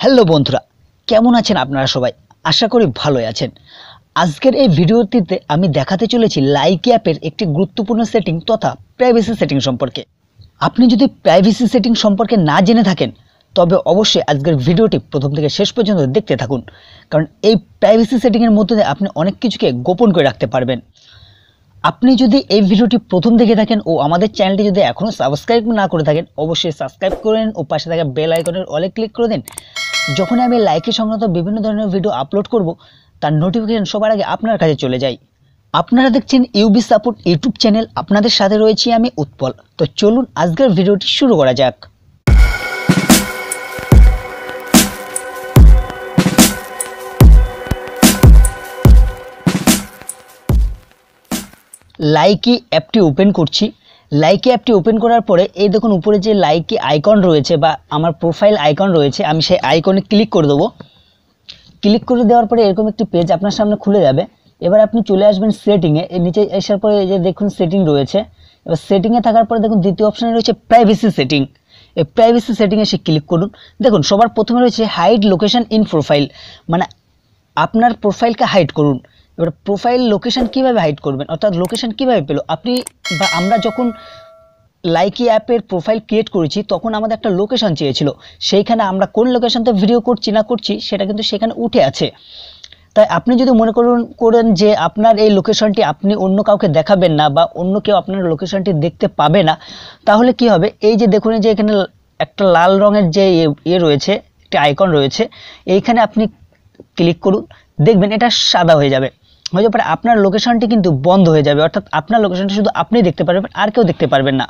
Hello বন্ধুরা, কেমন আছেন আপনারা সবাই? আশা করি ভালোই আছেন। আজকের এই ভিডিওটিতে আমি দেখাতে চলেছি লাইকি অ্যাপের একটি গুরুত্বপূর্ণ সেটিং তথা প্রাইভেসি সেটিং সম্পর্কে। আপনি যদি প্রাইভেসি সেটিং সম্পর্কে না জেনে থাকেন তবে অবশ্যই আজকের ভিডিওটি প্রথম থেকে শেষ পর্যন্ত দেখতে থাকুন, কারণ এই প্রাইভেসি সেটিংয়ের মধ্যে দিয়ে আপনি অনেক কিছুকে গোপন করে রাখতে পারবেন। আপনি যদি এই ভিডিওটি প্রথম দেখে থাকেন ও আমাদের চ্যানেলটি যদি এখনও সাবস্ক্রাইব না করে থাকেন অবশ্যই সাবস্ক্রাইব করেন ও পাশে থাকা বেল আইকনের অলে ক্লিক করে দিন। যখন আমি লাইকি সংক্রান্ত বিভিন্ন ধরনের ভিডিও আপলোড করব তার নোটিফিকেশন সবার আগে আপনার কাছে চলে যায়। আপনারা দেখছেন ইউবি সাপোর্ট ইউটিউব চ্যানেল, আপনাদের সাথে রয়েছি আমি উৎপল। তো চলুন আজকের ভিডিওটি শুরু করা যাক। লাইকি অ্যাপটি ওপেন করছি। লাইকি অ্যাপটি ওপেন করার পরে এই দেখুন উপরে যে লাইকি আইকন রয়েছে বা আমার প্রোফাইল আইকন রয়েছে, আমি সেই আইকনে ক্লিক করে দেবো। ক্লিক করে দেওয়ার পরে এরকম একটি পেজ আপনার সামনে খুলে যাবে। এবার আপনি চলে আসবেন সেটিংয়ে। এর নিচে আসার পরে এই যে দেখুন সেটিং রয়েছে। এবার সেটিংয়ে থাকার পরে দেখুন দ্বিতীয় অপশানে রয়েছে প্রাইভেসি সেটিং। এই প্রাইভেসি সেটিংয়ে এসে ক্লিক করুন। দেখুন সবার প্রথমে রয়েছে হাইড লোকেশন ইন প্রোফাইল, মানে আপনার প্রোফাইলকে হাইড করুন। এবার প্রোফাইল লোকেশন কিভাবে হাইড করবেন, অর্থাৎ লোকেশন কিভাবে পেলো আপনি বা আমরা যখন লাইকি অ্যাপের প্রোফাইল ক্রিয়েট করেছি তখন আমাদের একটা লোকেশন চেয়েছিল, সেইখানে আমরা কোন লোকেশনতে ভিডিও করছি না করছি সেটা কিন্তু সেখানে উঠে আছে। তাই আপনি যদি মনে করেন যে আপনার এই লোকেশনটি আপনি অন্য কাউকে দেখাবেন না বা অন্য কেউ আপনার লোকেশনটি দেখতে পাবে না, তাহলে কি হবে, এই যে দেখুন যে এখানে একটা লাল রঙের যে রয়েছে, একটা আইকন রয়েছে, এইখানে আপনি ক্লিক করুন, দেখবেন এটা সাদা হয়ে যাবে। হয়ে যাওয়ার পরে আপনার লোকেশনটি কিন্তু বন্ধ হয়ে যাবে, অর্থাৎ আপনার লোকেশনটি শুধু আপনি দেখতে পারবেন, আর কেউ দেখতে পারবেন না।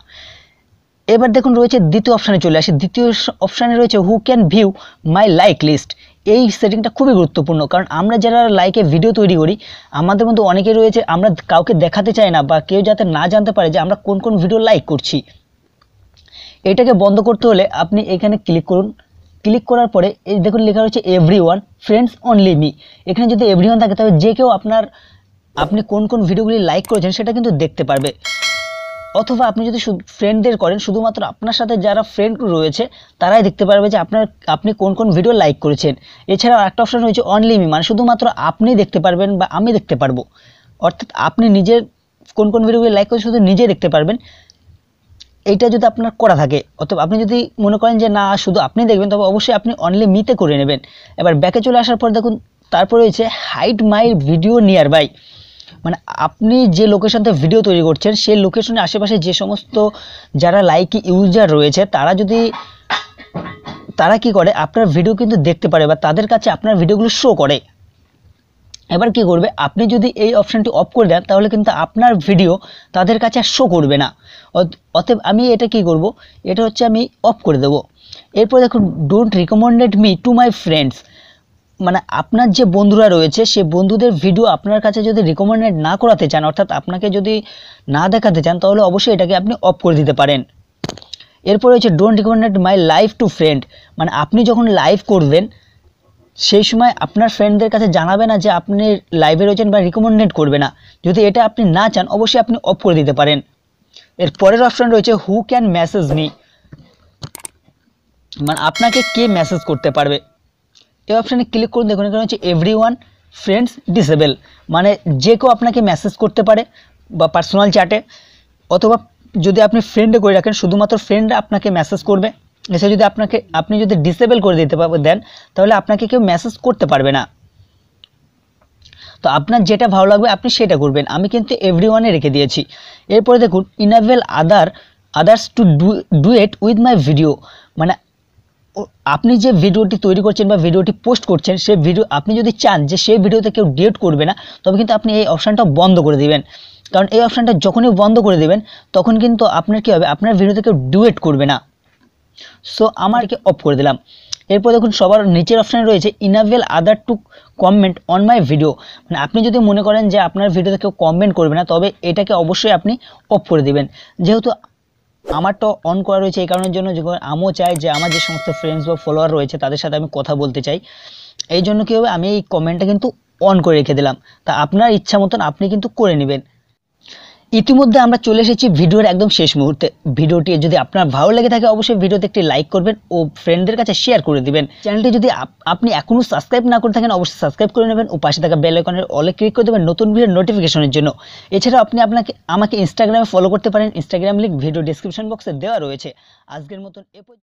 এবার দেখুন রয়েছে দ্বিতীয় অপশানে চলে আসে। দ্বিতীয় অপশানে রয়েছে who can view my like list. এই সেটিংটা খুবই গুরুত্বপূর্ণ, কারণ আমরা যারা লাইকে ভিডিও তৈরি করি আমাদের মধ্যে অনেকে রয়েছে আমরা কাউকে দেখাতে চাই না বা কেউ যাতে না জানতে পারে যে আমরা কোন কোন ভিডিও লাইক করছি। এটাকে বন্ধ করতে হলে আপনি এখানে ক্লিক করুন। ক্লিক করার পরে এই দেখুন লেখা রয়েছে এভরিওয়ান ফ্রেন্ডস অনলি মি। এখানে যদি এভরিওয়ান থাকে তবে যে কেউ আপনি কোন কোন ভিডিওগুলি লাইক করেছেন সেটা কিন্তু দেখতে পারবে। অথবা আপনি যদি ফ্রেন্ডদের করেন শুধুমাত্র আপনার সাথে যারা ফ্রেন্ড রয়েছে তারাই দেখতে পারবে যে আপনি কোন কোন ভিডিও লাইক করেছেন। এছাড়াও একটা অপশন রয়েছে অনলি মি, মানে শুধুমাত্র আপনি দেখতে পারবেন বা আমি দেখতে পারবো, অর্থাৎ আপনি নিজের কোন কোন ভিডিওগুলি লাইক করেছেন শুধু নিজে দেখতে পারবেন। এইটা যদি আপনার করা থাকে, অথবা আপনি যদি মনে করেন যে না শুধু আপনি দেখবেন, তবে অবশ্যই আপনি অনলি মিতে করে নেবেন। এবার ব্যাকে চলে আসার পর দেখুন তারপর রয়েছে hide my video nearby, মানে আপনি যে লোকেশনতে ভিডিও তৈরি করছেন সেই লোকেশনের আশেপাশে যে সমস্ত যারা লাইকি ইউজার রয়েছে তারা কি করে আপনার ভিডিও কিন্তু দেখতে পারে বা তাদের কাছে আপনার ভিডিওগুলো শো করে। এবার কি করবে, আপনি যদি এই অপশানটি অফ করে দেন তাহলে কিন্তু আপনার ভিডিও তাদের কাছে আর শো করবে না। অতএব আমি এটা কি করব, এটা হচ্ছে আমি অফ করে দেব। এরপর দেখুন don't recommended me to my friends, মানে আপনার যে বন্ধুরা রয়েছে সেই বন্ধুদের ভিডিও আপনার কাছে যদি রিকমেন্ডেড না করাতে চান, অর্থাৎ আপনাকে যদি না দেখাতে চান, তাহলে অবশ্যই এটাকে আপনি অফ করে দিতে পারেন। এরপর হচ্ছে don't recommended my live to friend, মানে আপনি যখন লাইভ করবেন সেই সময় আপনার ফ্রেন্ডদের কাছে জানাবে না যে আপনি লাইভে রয়েছেন বা রিকমেন্ডেড করবে না। যদি এটা আপনি না চান অবশ্যই আপনি অফ করে দিতে পারেন। এর পরের অপশন রয়েছে হু ক্যান মেসেজ মি, মানে আপনাকে কে মেসেজ করতে পারবে। এই অপশানে ক্লিক করুন, দেখুন এখানে হচ্ছে এভরিওয়ান ফ্রেন্ডস ডিসেবল, মানে যে কেউ আপনাকে মেসেজ করতে পারে বা পার্সোনাল চ্যাটে, অথবা যদি আপনি ফ্রেন্ডে করে রাখেন শুধুমাত্র ফ্রেন্ডরা আপনাকে মেসেজ করবে। এসে যদি আপনি যদি ডিসেবল করে দেন তাহলে আপনাকে কেউ মেসেজ করতে পারবে না। তো আপনার যেটা ভালো লাগবে আপনি সেটা করবেন, আমি কিন্তু এভরিওয়ানে রেখে দিয়েছি। এরপরে দেখুন enable others to duet with my video, মানে আপনি যে ভিডিওটি তৈরি করছেন বা ভিডিওটি পোস্ট করছেন সেই ভিডিও আপনি যদি চান যে সেই ভিডিওতে কেউ ডিলিট করবে না, তবে কিন্তু আপনি এই অপশানটা বন্ধ করে দিবেন। কারণ এই অপশানটা যখনই বন্ধ করে দেবেন তখন কিন্তু আপনার কী হবে, আপনার ভিডিওতে কেউ ডুয়েট করবে না। সো আমারকে অফ করে দিলাম। এরপর দেখুন সবার নিচের অপশানে রয়েছে enable other two comment on my video, মানে আপনি যদি মনে করেন যে আপনার ভিডিওতে কেউ কমেন্ট করবে না তবে এটাকে অবশ্যই আপনি অফ করে দিবেন। যেহেতু আমারটা অন করা রয়েছে এই কারণের জন্য, যখন আমিও চাই যে আমার যে সমস্ত ফ্রেন্ডস বা ফলোয়ার রয়েছে তাদের সাথে আমি কথা বলতে চাই, এই জন্য কী হবে আমি এই কমেন্টটা কিন্তু অন করে রেখে দিলাম। তা আপনার ইচ্ছা মতন আপনি কিন্তু করে নেবেন। ইতিমধ্যে আমরা চলে এসেছি ভিডিওর একদম শেষ মুহূর্তে। ভিডিওটি যদি আপনার ভালো লেগে থাকে অবশ্যই ভিডিওতে একটি লাইক করবেন ও ফ্রেন্ডদের কাছে শেয়ার করে দিবেন। চ্যানেলটি যদি আপনি এখনও সাবস্ক্রাইব না করে থাকেন অবশ্যই সাবস্ক্রাইব করে নেবেন ও পাশে থাকা বেল আইকনের অলে ক্লিক করে দেবেন নতুন ভিডিওর নোটিফিকেশনের জন্য। এছাড়াও আপনি আমাকে ইনস্টাগ্রামে ফলো করতে পারেন। ইনস্টাগ্রাম লিঙ্ক ভিডিও ডেসক্রিপশন বক্সে দেওয়া রয়েছে। আজকের মতন